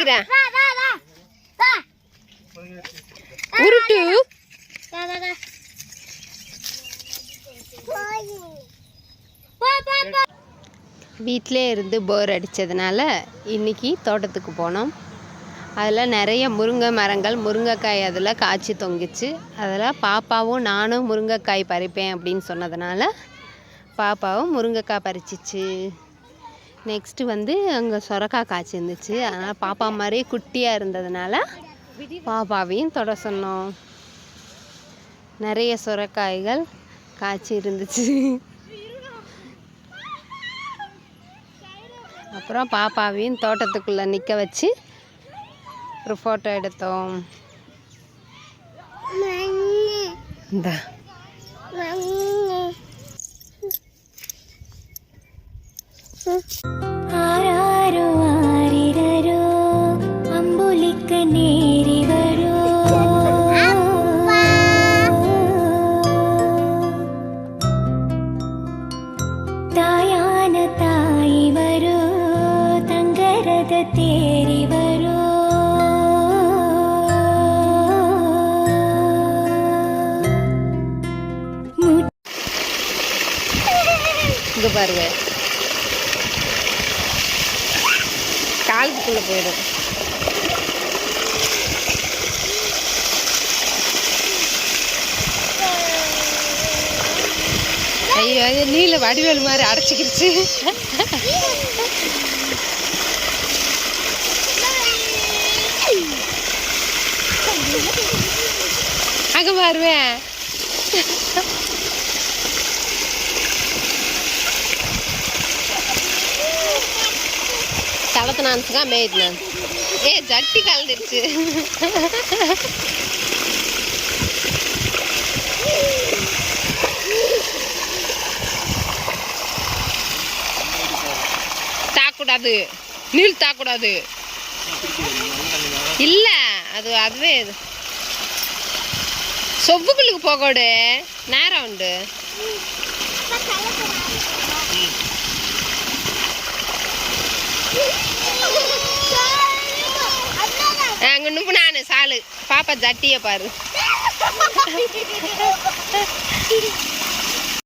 எடுக்கிறேன் உருட்டு. வீட்டிலே இருந்து போர் அடித்ததுனால இன்றைக்கி தோட்டத்துக்கு போனோம். அதில் நிறைய முருங்கை மரங்கள், முருங்கைக்காய் அதில் காய்ச்சி தொங்கிச்சு. அதில் பாப்பாவும் நானும் முருங்கைக்காய் பறிப்பேன் அப்படின்னு சொன்னதுனால பாப்பாவும் முருங்கைக்காய் பறிச்சிச்சு. நெக்ஸ்ட்டு வந்து அங்கே சொரக்காய் காய்ச்சி இருந்துச்சு. அதனால் பாப்பா மாதிரியே குட்டியாக இருந்ததுனால பாப்பாவையும் தொட சொன்னோம். நிறைய சொரக்காய்கள் காய்ச்சி இருந்துச்சு. அப்புறம் பாப்பாவையும் தோட்டத்துக்குள்ளே நிற்க வச்சு ஒரு ஃபோட்டோ எடுத்தோம். இந்த ஆராரோ ஆரிரரோ அம்புலிக்க நேரி வரோ தாயான தாய் வரோ தங்கரத தேரி வரோ. இங்கே பாருங்க, காலுக்குள்ளே போயிடும். ஐயோ, நீல வடிவேல் மாதிரி அடைச்சிக்கிடுச்சு. அங்கே பாருவேன், தளத்தை நான்ஸுக்கா மேய்தான். ஜட்டி கலந்துருச்சு. தாக்கூடாது, நீள் தாக்கூடாது. இல்லை, அதுவே சொப்புக்குள்ளுக்கு போகோடு நேரம் உண்டு. அங்கே நுப்பு நான் சாலு பாப்பா ஜட்டியை பாரு.